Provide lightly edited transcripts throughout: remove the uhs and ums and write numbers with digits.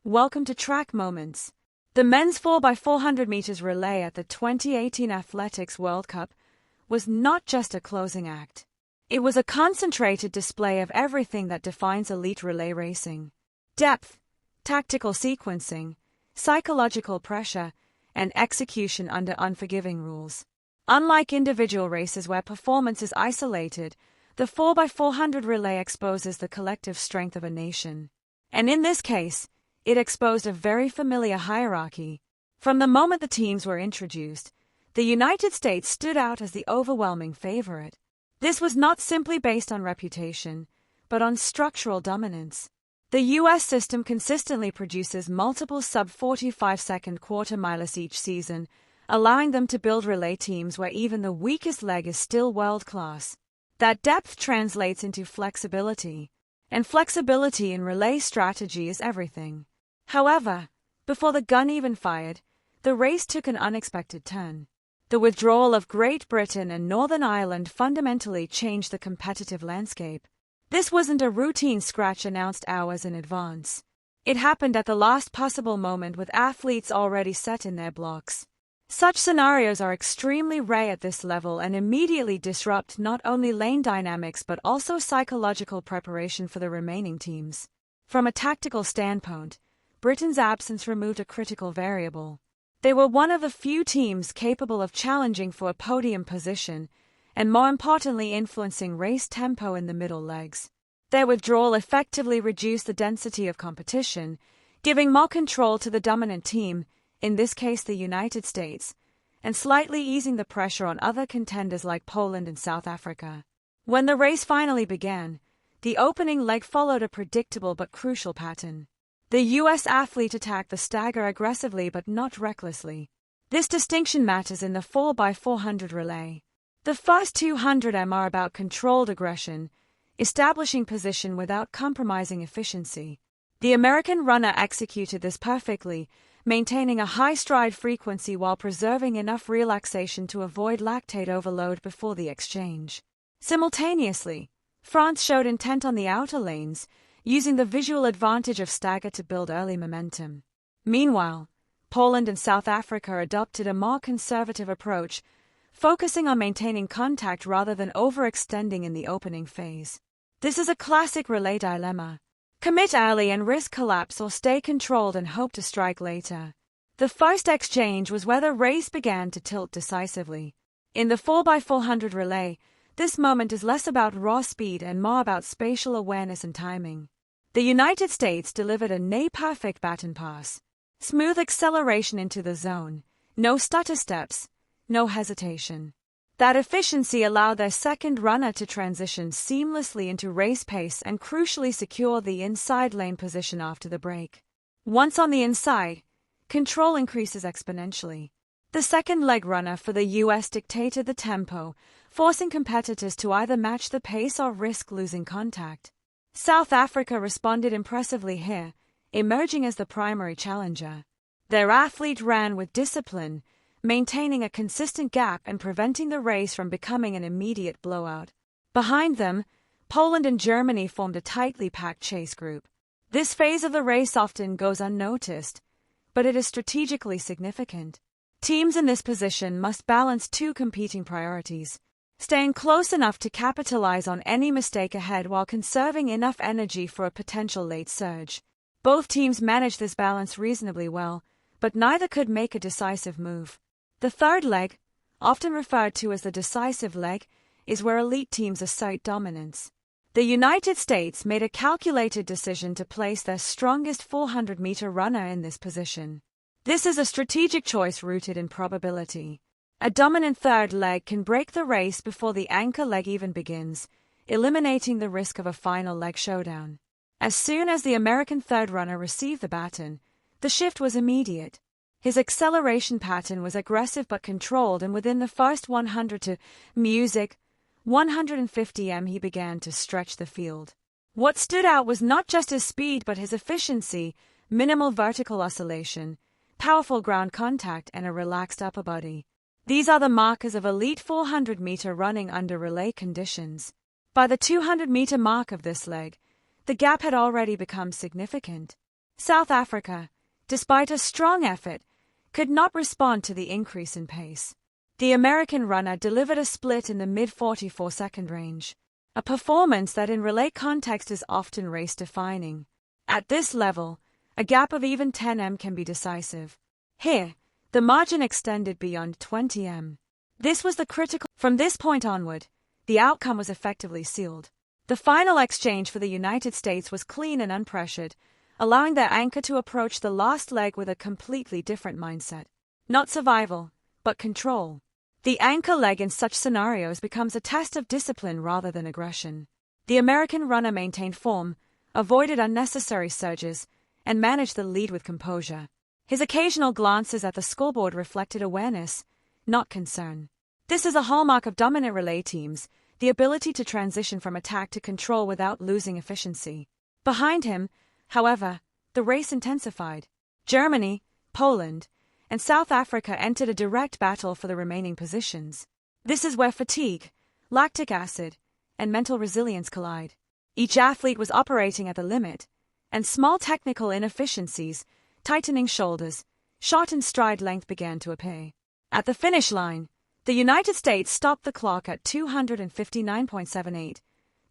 Welcome to Track Moments. The men's 4x400 meters relay at the 2018 Athletics World Cup was not just a closing act. It was a concentrated display of everything that defines elite relay racing: depth, tactical sequencing, psychological pressure, and execution under unforgiving rules. Unlike individual races where performance is isolated, the 4x400 relay exposes the collective strength of a nation. And in this case, it exposed a very familiar hierarchy. From the moment the teams were introduced, the United States stood out as the overwhelming favorite. This was not simply based on reputation, but on structural dominance. The U.S. system consistently produces multiple sub-45-second quarter-milers each season, allowing them to build relay teams where even the weakest leg is still world-class. That depth translates into flexibility, and flexibility in relay strategy is everything. However, before the gun even fired, the race took an unexpected turn. The withdrawal of Great Britain and Northern Ireland fundamentally changed the competitive landscape. This wasn't a routine scratch announced hours in advance. It happened at the last possible moment with athletes already set in their blocks. Such scenarios are extremely rare at this level and immediately disrupt not only lane dynamics but also psychological preparation for the remaining teams. From a tactical standpoint, Britain's absence removed a critical variable. They were one of the few teams capable of challenging for a podium position and, more importantly, influencing race tempo in the middle legs. Their withdrawal effectively reduced the density of competition, giving more control to the dominant team, in this case the United States, and slightly easing the pressure on other contenders like Poland and South Africa. When the race finally began, the opening leg followed a predictable but crucial pattern. The U.S. athlete attacked the stagger aggressively but not recklessly. This distinction matters in the 4x400 relay. The first 200 m are about controlled aggression, establishing position without compromising efficiency. The American runner executed this perfectly, maintaining a high stride frequency while preserving enough relaxation to avoid lactate overload before the exchange. Simultaneously, France showed intent on the outer lanes, using the visual advantage of stagger to build early momentum. Meanwhile, Poland and South Africa adopted a more conservative approach, focusing on maintaining contact rather than overextending in the opening phase. This is a classic relay dilemma. Commit early and risk collapse, or stay controlled and hope to strike later. The first exchange was where the race began to tilt decisively. In the 4x400 relay, this moment is less about raw speed and more about spatial awareness and timing. The United States delivered a near-perfect baton pass. Smooth acceleration into the zone, no stutter steps, no hesitation. That efficiency allowed their second runner to transition seamlessly into race pace and crucially secure the inside lane position after the break. Once on the inside, control increases exponentially. The second leg runner for the U.S. dictated the tempo, forcing competitors to either match the pace or risk losing contact. South Africa responded impressively here, emerging as the primary challenger. Their athlete ran with discipline, maintaining a consistent gap and preventing the race from becoming an immediate blowout. Behind them, Poland and Germany formed a tightly packed chase group. This phase of the race often goes unnoticed, but it is strategically significant. Teams in this position must balance two competing priorities: staying close enough to capitalize on any mistake ahead while conserving enough energy for a potential late surge. Both teams managed this balance reasonably well, but neither could make a decisive move. The third leg, often referred to as the decisive leg, is where elite teams assert dominance. The United States made a calculated decision to place their strongest 400-meter runner in this position. This is a strategic choice rooted in probability. A dominant third leg can break the race before the anchor leg even begins, eliminating the risk of a final leg showdown. As soon as the American third runner received the baton, the shift was immediate. His acceleration pattern was aggressive but controlled, and within the first 100 to 150 m he began to stretch the field. What stood out was not just his speed but his efficiency: minimal vertical oscillation, powerful ground contact, and a relaxed upper body. These are the markers of elite 400-meter running under relay conditions. By the 200-meter mark of this leg, the gap had already become significant. South Africa, despite a strong effort, could not respond to the increase in pace. The American runner delivered a split in the mid-44-second range, a performance that in relay context is often race-defining. At this level, a gap of even 10 m can be decisive. Here, the margin extended beyond 20 m. This was the critical. From this point onward, the outcome was effectively sealed. The final exchange for the United States was clean and unpressured, allowing their anchor to approach the last leg with a completely different mindset. Not survival, but control. The anchor leg in such scenarios becomes a test of discipline rather than aggression. The American runner maintained form, avoided unnecessary surges, and managed the lead with composure. His occasional glances at the scoreboard reflected awareness, not concern. This is a hallmark of dominant relay teams, the ability to transition from attack to control without losing efficiency. Behind him, however, the race intensified. Germany, Poland, and South Africa entered a direct battle for the remaining positions. This is where fatigue, lactic acid, and mental resilience collide. Each athlete was operating at the limit, and small technical inefficiencies, tightening shoulders, shortened stride length began to appear. At the finish line, the United States stopped the clock at 259.78,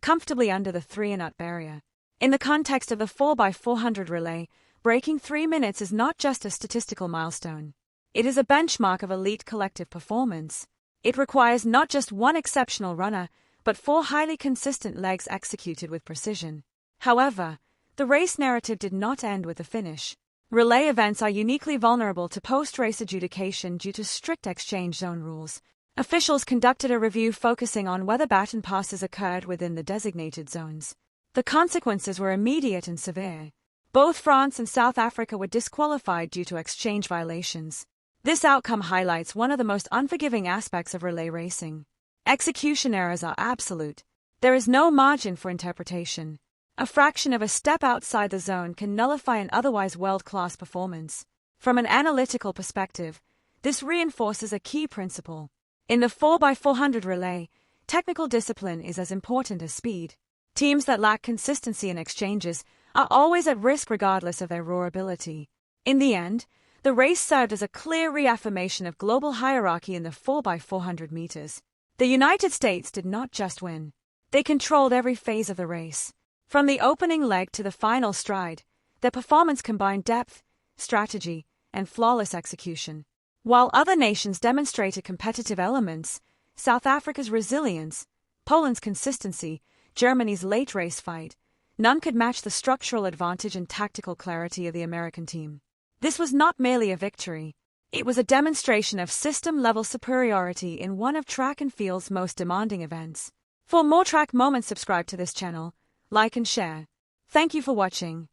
comfortably under the 3-0 barrier. In the context of the 4x400 relay, breaking 3 minutes is not just a statistical milestone. It is a benchmark of elite collective performance. It requires not just one exceptional runner, but 4 highly consistent legs executed with precision. However, the race narrative did not end with the finish. Relay events are uniquely vulnerable to post-race adjudication due to strict exchange zone rules. Officials conducted a review focusing on whether baton passes occurred within the designated zones. The consequences were immediate and severe. Both France and South Africa were disqualified due to exchange violations. This outcome highlights one of the most unforgiving aspects of relay racing. Execution errors are absolute. There is no margin for interpretation. A fraction of a step outside the zone can nullify an otherwise world-class performance. From an analytical perspective, this reinforces a key principle. In the 4x400 relay, technical discipline is as important as speed. Teams that lack consistency in exchanges are always at risk regardless of their raw ability. In the end, the race served as a clear reaffirmation of global hierarchy in the 4x400 meters. The United States did not just win. They controlled every phase of the race. From the opening leg to the final stride, their performance combined depth, strategy, and flawless execution. While other nations demonstrated competitive elements, South Africa's resilience, Poland's consistency, Germany's late race fight, none could match the structural advantage and tactical clarity of the American team. This was not merely a victory. It was a demonstration of system-level superiority in one of track and field's most demanding events. For more track moments, subscribe to this channel, like and share. Thank you for watching.